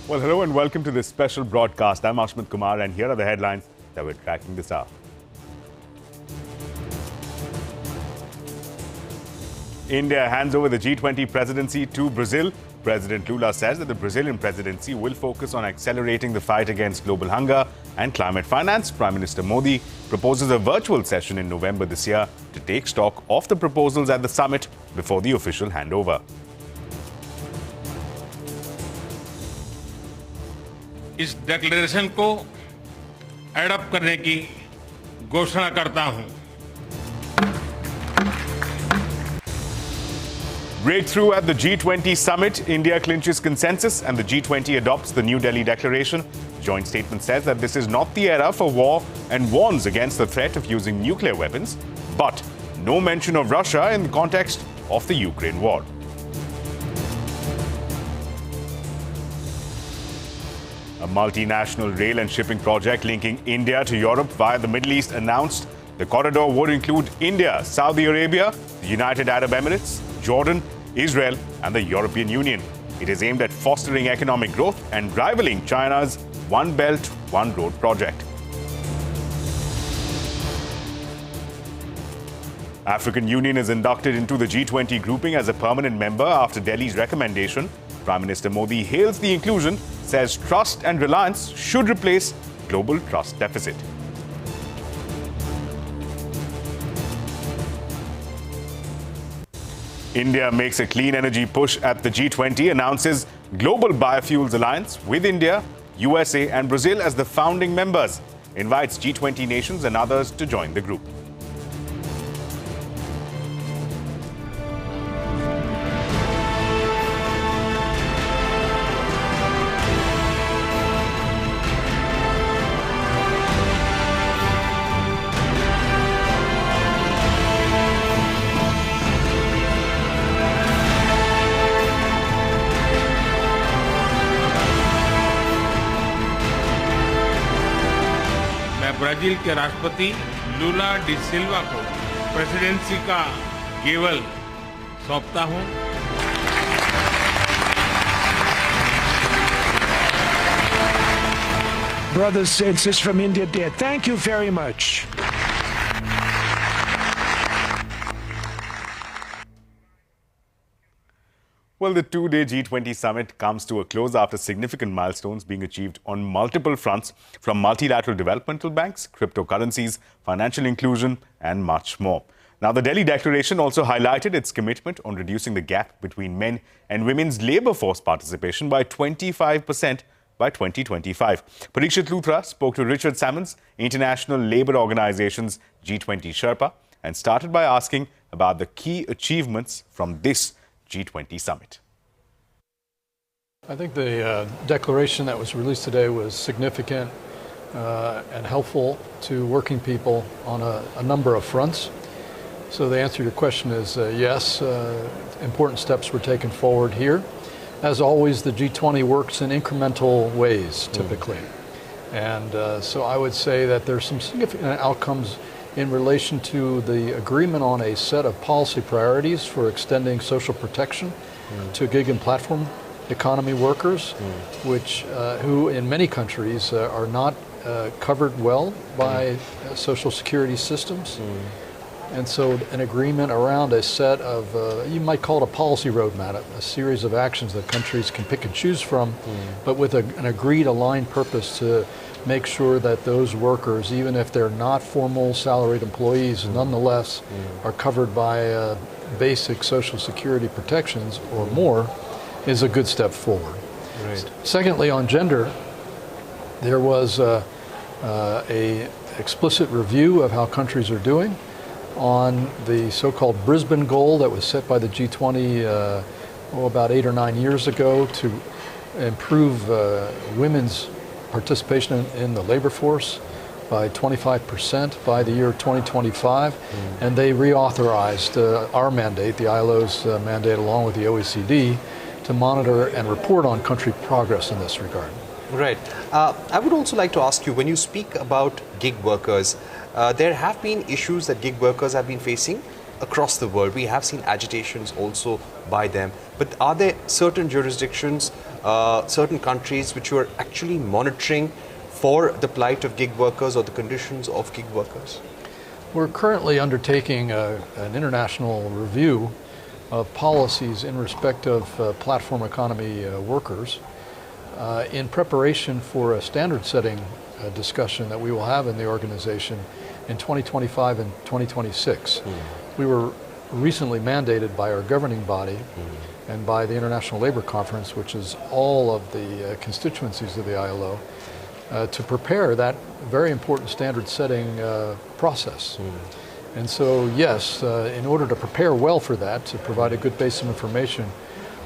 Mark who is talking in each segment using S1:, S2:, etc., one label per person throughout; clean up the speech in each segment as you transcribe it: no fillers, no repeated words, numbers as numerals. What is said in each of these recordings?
S1: Well, hello and welcome to this special broadcast. I'm Ashmit Kumar and here are the headlines that we're tracking this hour. India hands over the G20 presidency to Brazil. President Lula says that the Brazilian presidency will focus on accelerating the fight against global hunger and climate finance. Prime Minister Modi proposes a virtual session in November this year to take stock of the proposals at the summit before the official handover.
S2: इस declaration को adopt करने की घोषणा करता हूं।
S1: Breakthrough at the G20 summit. India clinches consensus and the G20 adopts the New Delhi Declaration. Joint statement says that this is not the era for war and warns against the threat of using nuclear weapons, but no mention of Russia in the context of the Ukraine war. A multinational rail and shipping project linking India to Europe via the Middle East announced the corridor would include India, Saudi Arabia, the United Arab Emirates, Jordan, Israel and the European Union. It is aimed at fostering economic growth and rivaling China's One Belt, One Road project. African Union is inducted into the G20 grouping as a permanent member after Delhi's recommendation. Prime Minister Modi hails the inclusion, says trust and reliance should replace global trust deficit. India makes a clean energy push at the G20, announces Global Biofuels Alliance with India, USA and Brazil as the founding members, invites G20 nations and others to join the group.
S2: Brazil के राष्ट्रपति Lula da सिल्वा को presidency का Gavel सौंपता हूं।
S3: Brothers and sisters from India, dear, thank you very much.
S1: Well, the two-day G20 summit comes to a close after significant milestones being achieved on multiple fronts, from multilateral developmental banks, cryptocurrencies, financial inclusion, and much more. Now, the Delhi Declaration also highlighted its commitment on reducing the gap between men and women's labour force participation by 25% by 2025. Parikshit Luthra spoke to Richard Salmons, International Labour Organization's G20 Sherpa, and started by asking about the key achievements from this G20 summit.
S4: I think the declaration that was released today was significant and helpful to working people on a number of fronts. So the answer to your question is yes, important steps were taken forward here. As always, the G20 works in incremental ways, typically. And so I would say that there's some significant outcomes in relation to the agreement on a set of policy priorities for extending social protection to gig and platform economy workers, which who in many countries are not covered well by social security systems. And so an agreement around a set of, you might call it a policy roadmap, a series of actions that countries can pick and choose from, but with an agreed, aligned purpose to make sure that those workers, even if they're not formal salaried employees, nonetheless are covered by basic social security protections or more, is a good step forward. Right. Secondly, on gender, there was a explicit review of how countries are doing on the so-called Brisbane goal that was set by the G20 about 8 or 9 years ago to improve women's participation in the labor force by 25% by the year 2025, and they reauthorized our mandate, the ILO's mandate, along with the OECD, to monitor and report on country progress in this regard.
S5: Right. I would also like to ask you, when you speak about gig workers, there have been issues that gig workers have been facing. across the world. We have seen agitations also by them. But are there certain jurisdictions, certain countries which you are actually monitoring for the plight of gig workers or the conditions of gig workers?
S4: We're currently undertaking an international review of policies in respect of platform economy workers in preparation for a standard-setting discussion that we will have in the organization in 2025 and 2026. We were recently mandated by our governing body and by the International Labor Conference, which is all of the constituencies of the ILO, to prepare that very important standard-setting process. And so, yes, in order to prepare well for that, to provide a good base of information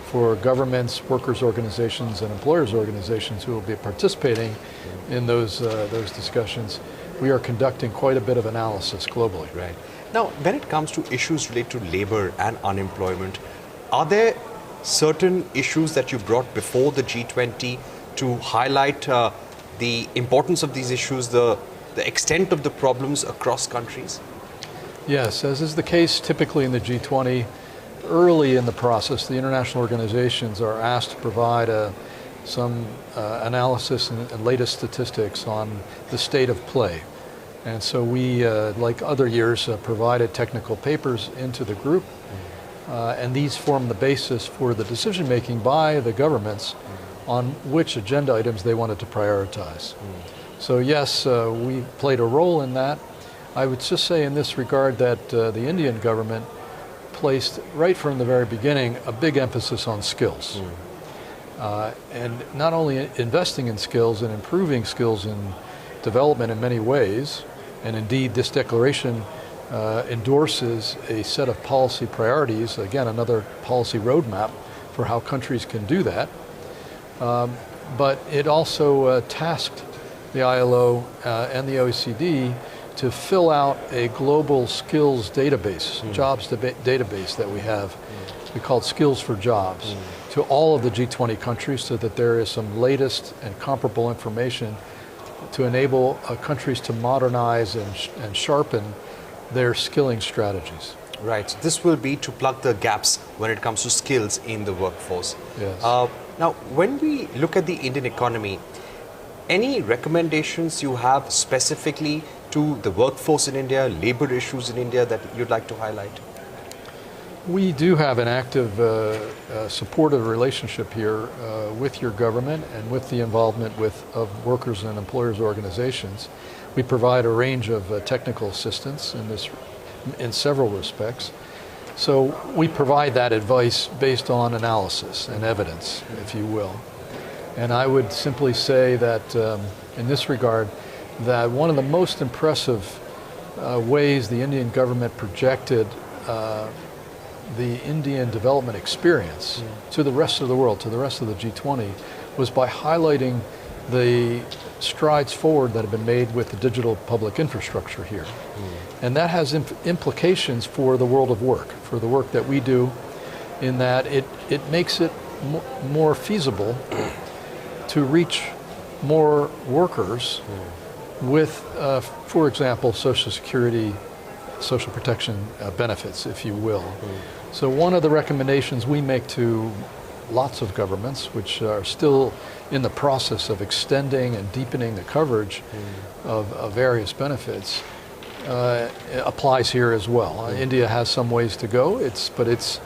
S4: for governments, workers' organizations, and employers' organizations who will be participating in those discussions, we are conducting quite a bit of analysis globally.
S5: Right. Now, when it comes to issues related to labor and unemployment, are there certain issues that you brought before the G20 to highlight the importance of these issues, the extent of the problems across countries?
S4: Yes, as is the case typically in the G20, early in the process, the international organizations are asked to provide some analysis and latest statistics on the state of play. And so we, like other years, provided technical papers into the group, and these form the basis for the decision-making by the governments on which agenda items they wanted to prioritize. So yes, we played a role in that. I would just say in this regard that the Indian government placed, right from the very beginning, a big emphasis on skills. And not only investing in skills and improving skills in development in many ways, and indeed this declaration endorses a set of policy priorities, again, another policy roadmap for how countries can do that. But it also tasked the ILO and the OECD to fill out a global skills database, jobs database that we have. We call it Skills for Jobs, to all of the G20 countries so that there is some latest and comparable information to enable countries to modernize and sharpen their skilling strategies.
S5: Right, so this will be to plug the gaps when it comes to skills in the workforce.
S4: Yes.
S5: Now, when we look at the Indian economy, any recommendations you have specifically to the workforce in India, labor issues in India that you'd like to highlight?
S4: We do have an active supportive relationship here with your government and with the involvement of workers and employers organizations. We provide a range of technical assistance in several respects. So we provide that advice based on analysis and evidence, if you will. And I would simply say that in this regard, that one of the most impressive ways the Indian government projected the Indian development experience to the rest of the world, to the rest of the G20, was by highlighting the strides forward that have been made with the digital public infrastructure here. And that has implications for the world of work, for the work that we do, in that it makes it more feasible to reach more workers with, for example, Social Security, social protection benefits, if you will. So one of the recommendations we make to lots of governments, which are still in the process of extending and deepening the coverage of various benefits, applies here as well. India has some ways to go, but it's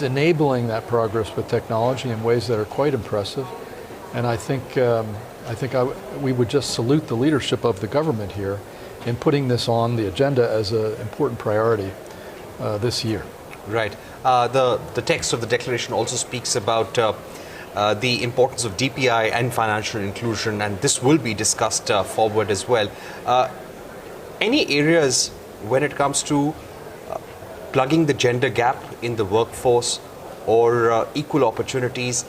S4: enabling that progress with technology in ways that are quite impressive. And I think we would just salute the leadership of the government here in putting this on the agenda as an important priority this year.
S5: Right. The text of the declaration also speaks about the importance of DPI and financial inclusion, and this will be discussed forward as well. Any areas when it comes to plugging the gender gap in the workforce or equal opportunities,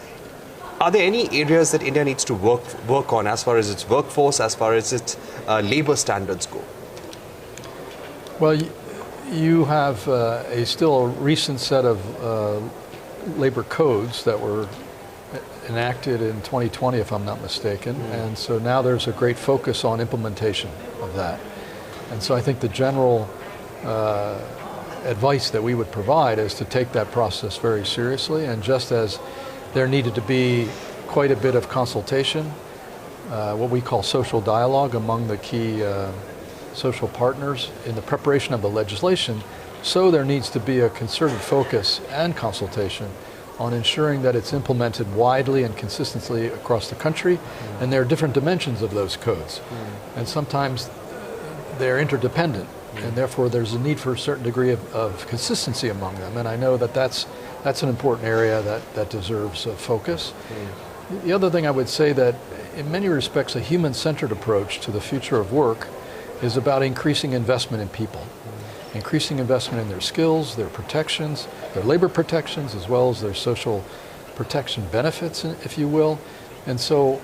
S5: are there any areas that India needs to work on as far as its workforce, as far as its labor standards go?
S4: Well, you have still a recent set of labor codes that were enacted in 2020, if I'm not mistaken, and so now there's a great focus on implementation of that. And so I think the general advice that we would provide is to take that process very seriously, and just as there needed to be quite a bit of consultation, what we call social dialogue among the key social partners in the preparation of the legislation, so there needs to be a concerted focus and consultation on ensuring that it's implemented widely and consistently across the country, and there are different dimensions of those codes. And sometimes they're interdependent, and therefore there's a need for a certain degree of consistency among them, and I know that that's an important area that deserves focus. The other thing I would say, that in many respects a human-centered approach to the future of work is about increasing investment in people. Increasing investment in their skills, their protections, their labor protections, as well as their social protection benefits, if you will. And so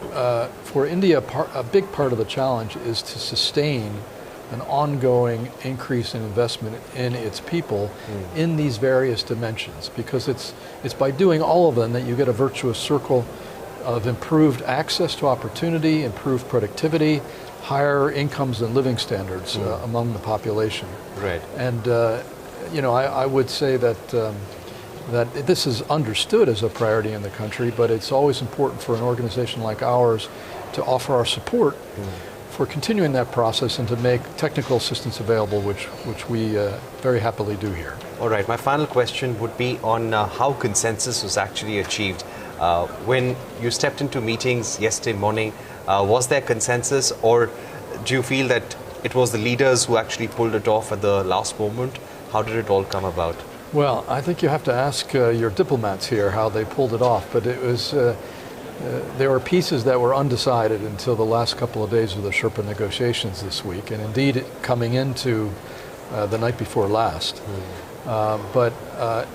S4: for India, a big part of the challenge is to sustain an ongoing increase in investment in its people in these various dimensions, because it's by doing all of them that you get a virtuous circle of improved access to opportunity, improved productivity, higher incomes and living standards among the population.
S5: Right.
S4: And I would say that that this is understood as a priority in the country, but it's always important for an organization like ours to offer our support for continuing that process and to make technical assistance available, which we very happily do here.
S5: All right, my final question would be on how consensus was actually achieved. When you stepped into meetings yesterday morning, was there consensus, or do you feel that it was the leaders who actually pulled it off at the last moment? How did it all come about?
S4: Well, I think you have to ask your diplomats here how they pulled it off, but it was there were pieces that were undecided until the last couple of days of the Sherpa negotiations this week, and indeed coming into the night before last. But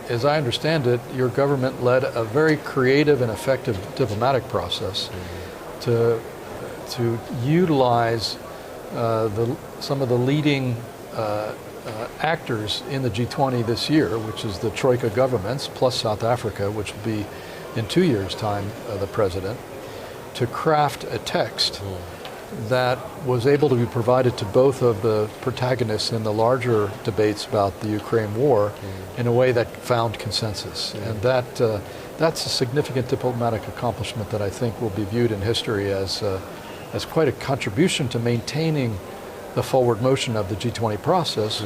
S4: as I understand it, your government led a very creative and effective diplomatic process to utilize some of the leading actors in the G20 this year, which is the Troika governments, plus South Africa, which will be in 2 years' time the president, to craft a text that was able to be provided to both of the protagonists in the larger debates about the Ukraine war in a way that found consensus. And that's a significant diplomatic accomplishment that I think will be viewed in history as quite a contribution to maintaining the forward motion of the G20 process,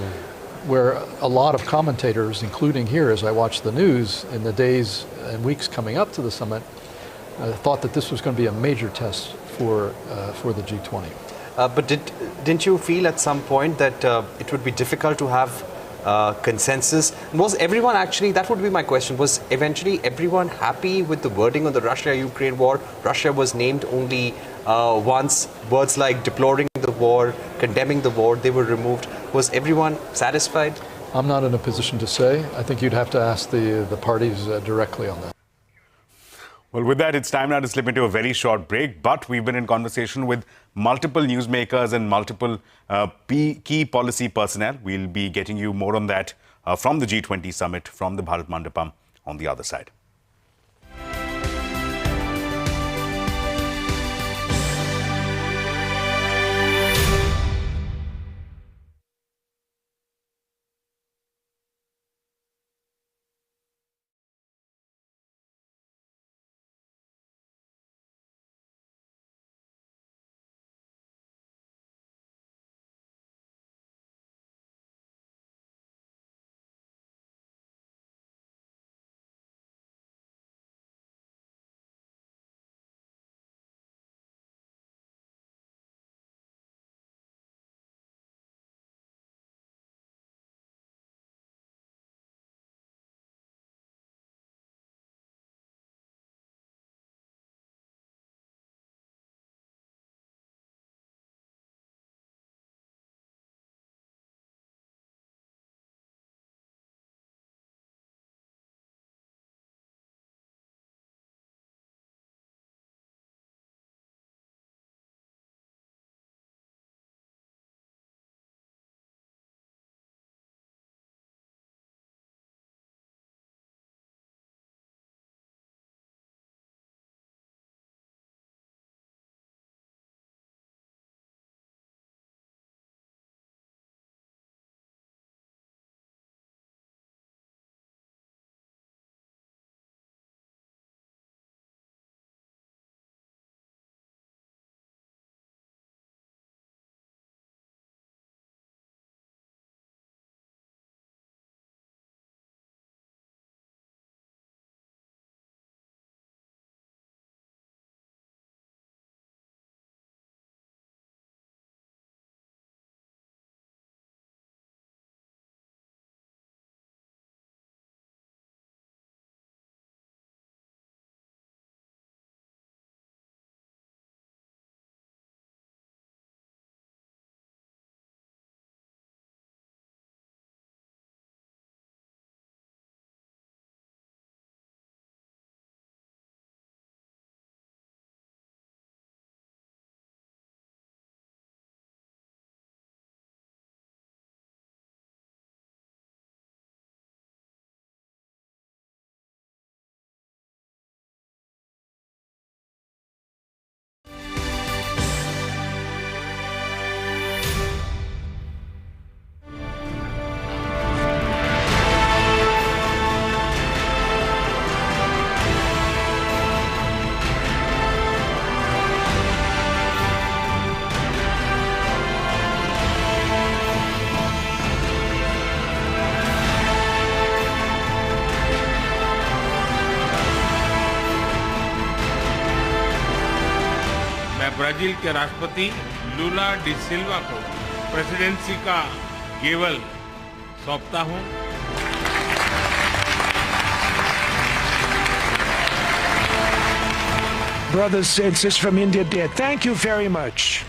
S4: where a lot of commentators, including here as I watched the news in the days and weeks coming up to the summit, thought that this was going to be a major test for the G20.
S5: But didn't you feel at some point that it would be difficult to have consensus? Was everyone actually, that would be my question, was eventually everyone happy with the wording on the Russia-Ukraine war? Russia was named only once. Words like deploring the war, condemning the war, they were removed. Was everyone satisfied?
S4: I'm not in a position to say. I think you'd have to ask the parties directly on that.
S1: Well, with that, it's time now to slip into a very short break. But we've been in conversation with multiple newsmakers and multiple key policy personnel. We'll be getting you more on that from the G20 summit, from the Bharat Mandapam on the other side.
S2: Brazil के राष्ट्रपति Lula da सिल्वा को presidency का Gavel सौंपता हूं।
S3: Brothers and sisters from India, dear, thank you very much.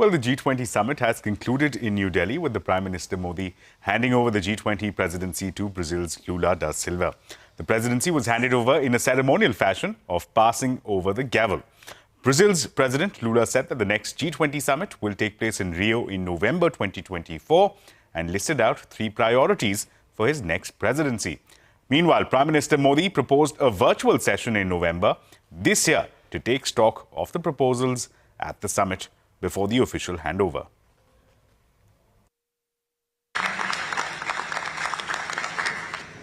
S1: Well, the G20 summit has concluded in New Delhi with the Prime Minister Modi handing over the G20 presidency to Brazil's Lula da Silva. The presidency was handed over in a ceremonial fashion of passing over the gavel. Brazil's President Lula said that the next G20 summit will take place in Rio in November 2024 and listed out 3 priorities for his next presidency. Meanwhile, Prime Minister Modi proposed a virtual session in November this year to take stock of the proposals at the summit before the official handover.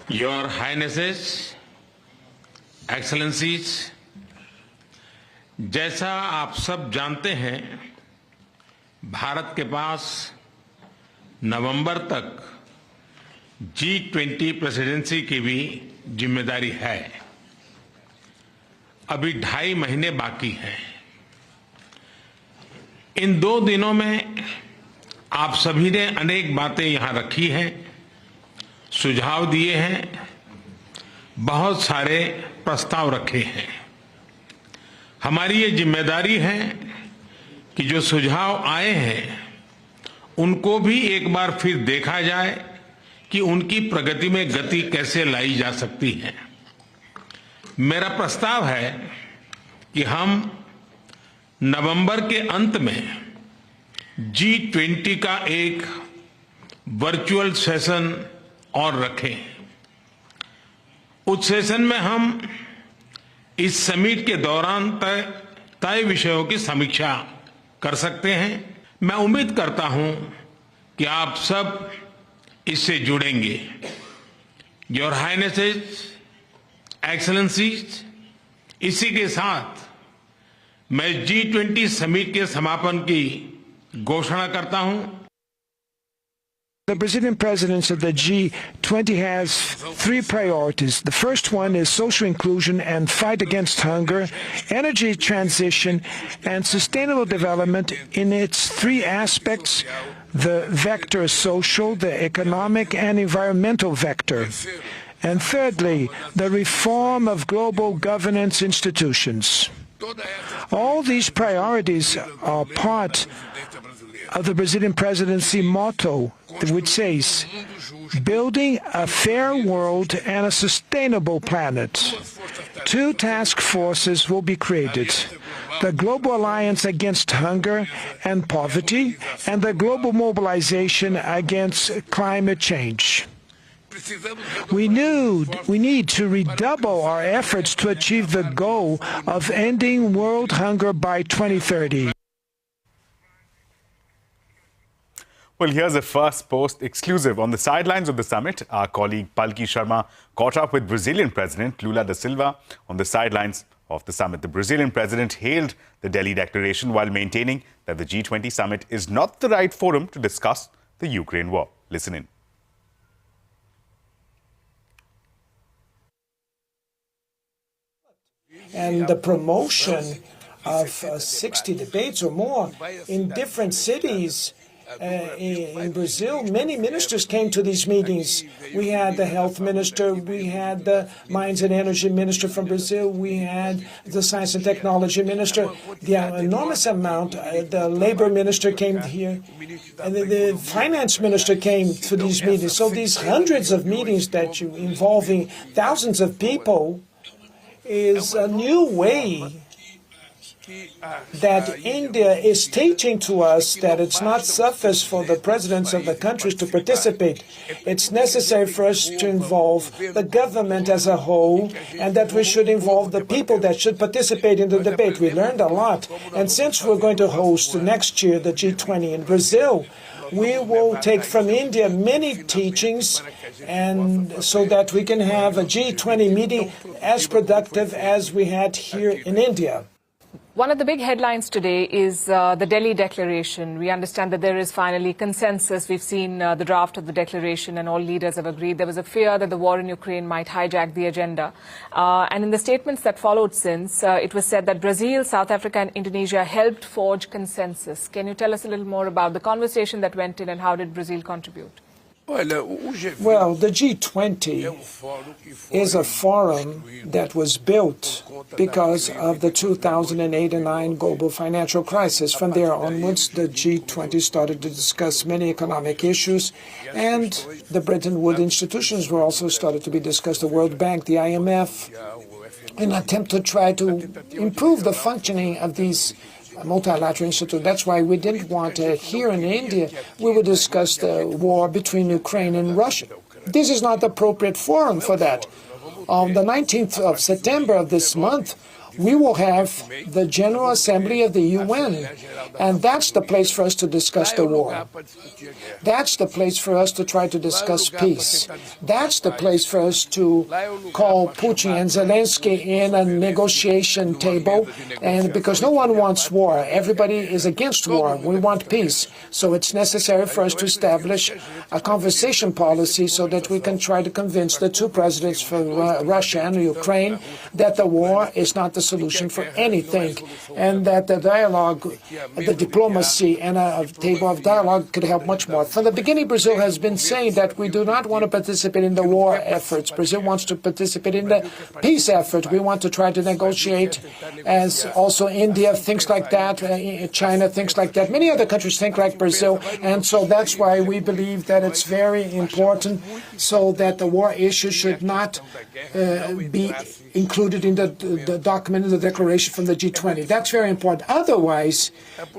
S2: Your Highnesses, Excellencies, जैसा आप सब जानते हैं, भारत के पास नवंबर तक G20 presidency की भी जिम्मेदारी है। अभी 2.5 महीने बाकी हैं। इन 2 दिनों में आप सभी ने अनेक बातें यहां रखी हैं, सुझाव दिए हैं, बहुत सारे प्रस्ताव रखे हैं। हमारी ये जिम्मेदारी है कि जो सुझाव आए हैं उनको भी एक बार फिर देखा जाए कि उनकी प्रगति में गति कैसे लाई जा सकती है। मेरा प्रस्ताव है कि हम नवंबर के अंत में G20 का एक वर्चुअल सेशन और रखें। उस सेशन में हम इस समिट के दौरान तय विषयों की समीक्षा कर सकते हैं। मैं उम्मीद करता हूं कि आप सब इससे जुड़ेंगे। योर हाइनेसेस, एक्सेलेंसीज, इसी के साथ मैं G20 समिट के समापन की घोषणा करता हूं।
S3: The Brazilian presidency of the G20 has 3 priorities. The first one is social inclusion and fight against hunger, energy transition, and sustainable development in its 3 aspects: the vector social, the economic, and environmental vector. And thirdly, the reform of global governance institutions. All these priorities are part of the Brazilian presidency motto, which says, building a fair world and a sustainable planet. 2 task forces will be created: the Global Alliance Against Hunger and Poverty and the Global Mobilization Against Climate Change. We need to redouble our efforts to achieve the goal of ending world hunger by 2030.
S1: Well, here's a first post exclusive. On the sidelines of the summit, our colleague Palki Sharma caught up with Brazilian President Lula da Silva on the sidelines of the summit. The Brazilian president hailed the Delhi declaration while maintaining that the G20 summit is not the right forum to discuss the Ukraine war. Listen in.
S3: And the promotion of 60 debates or more in different cities in Brazil. Many ministers came to these meetings. We had the health minister, we had the mines and energy minister from Brazil, we had the science and technology minister. The enormous amount, the labor minister came here, and the finance minister came to these meetings. So these hundreds of meetings that you involving thousands of people is a new way that India is teaching to us that it's not sufficient for the presidents of the countries to participate. It's necessary for us to involve the government as a whole, and that we should involve the people that should participate in the debate. We learned a lot, and since we're going to host next year the G20 in Brazil, we will take from India many teachings, and so that we can have a G20 meeting as productive as we had here in India.
S6: One of the big headlines today is the Delhi Declaration. We understand that there is finally consensus. We've seen the draft of the declaration and all leaders have agreed. There was a fear that the war in Ukraine might hijack the agenda. And in the statements that followed since, it was said that Brazil, South Africa and Indonesia helped forge consensus. Can you tell us a little more about the conversation that went in and how did Brazil contribute?
S3: Well, the G20 is a forum that was built because of the 2008 and 2009 global financial crisis. From there onwards, the G20 started to discuss many economic issues, and the Bretton Woods institutions were also started to be discussed, the World Bank, the IMF, in an attempt to try to improve the functioning of these multilateral institute. That's why we didn't want here in India, we would discuss the war between Ukraine and Russia. This is not the appropriate forum for that. On the 19th of September of this month, we will have the General Assembly of the UN, and that's the place for us to discuss the war. That's the place for us to try to discuss peace. That's the place for us to call Putin and Zelensky in a negotiation table, and because no one wants war. Everybody is against war. We want peace. So it's necessary for us to establish a conversation policy so that we can try to convince the two presidents for Russia and Ukraine that the war is not the solution for anything, and that the dialogue, the diplomacy, and a table of dialogue could help much more. From the beginning, Brazil has been saying that we do not want to participate in the war efforts. Brazil wants to participate in the peace effort. We want to try to negotiate, as also India thinks like that, China thinks like that, many other countries think like Brazil, and so that's why we believe that it's very important so that the war issue should not be included in the document, in the declaration from the G20. That's very important. Otherwise,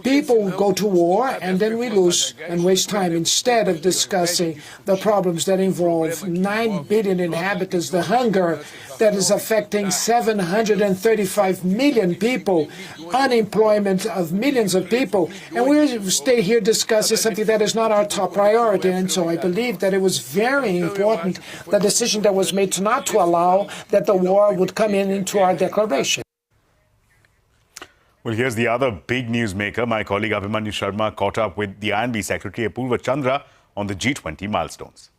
S3: people go to war and then we lose and waste time instead of discussing the problems that involve 9 billion inhabitants, the hunger that is affecting 735 million people, unemployment of millions of people, and we stay here discussing something that is not our top priority. And so I believe that it was very important, the decision that was made not to allow that the war would come into our declaration.
S1: Well, here's the other big newsmaker. My colleague Abhimanyu Sharma caught up with the INB Secretary Apurva Chandra on the G20 milestones.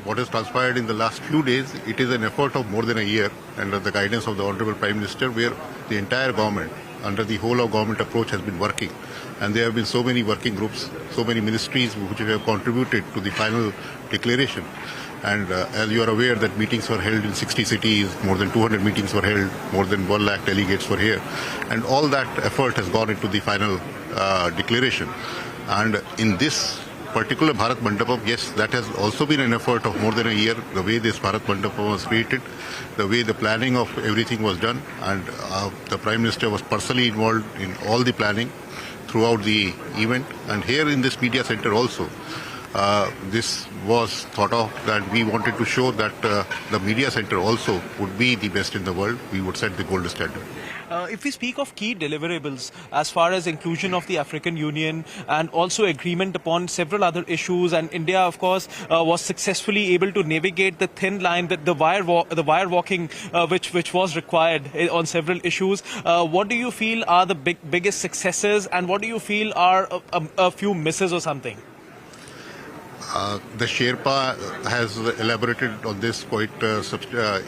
S7: What has transpired in the last few days, it is an effort of more than a year under the guidance of the Honorable Prime Minister, where the entire government, under the whole of government approach, has been working. And there have been so many working groups, so many ministries which have contributed to the final declaration. And as you are aware that meetings were held in 60 cities, more than 200 meetings were held, more than 1 lakh delegates were here. And all that effort has gone into the final declaration. And in this particular Bharat Mandapam, yes, that has also been an effort of more than a year, the way this Bharat Mandapam was created, the way the planning of everything was done, and the Prime Minister was personally involved in all the planning throughout the event. And here in this media center also, this was thought of that we wanted to show that the media center also would be the best in the world. We would set the gold standard.
S8: If we speak of key deliverables as far as inclusion of the African Union and also agreement upon several other issues, and India, of course, was successfully able to navigate the thin line, the wire walking which was required on several issues. What do you feel are the biggest successes, and what do you feel are a few misses or something?
S7: The Sherpa has elaborated on this quite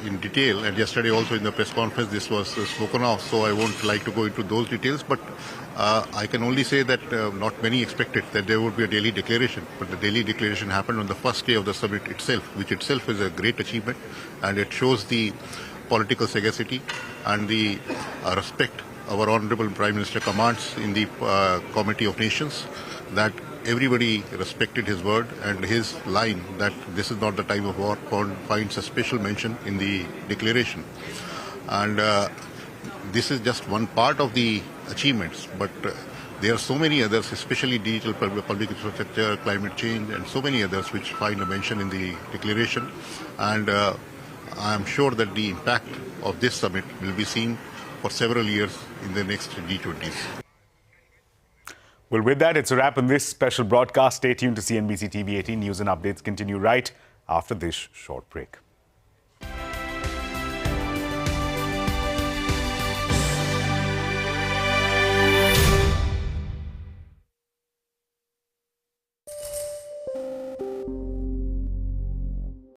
S7: in detail, and yesterday also in the press conference this was spoken of, so I won't like to go into those details, but I can only say that not many expected that there would be a Delhi declaration, but the Delhi declaration happened on the first day of the summit itself, which itself is a great achievement, and it shows the political sagacity and the respect our Honorable Prime Minister commands in the Committee of Nations, that everybody respected his word, and his line that this is not the time of war finds a special mention in the declaration. And this is just one part of the achievements, but there are so many others, especially digital public infrastructure, climate change, and so many others which find a mention in the declaration. And I am sure that the impact of this summit will be seen for several years in the next G20s.
S1: Well, with that, it's a wrap on this special broadcast. Stay tuned to CNBC-TV18. News and updates continue right after this short break.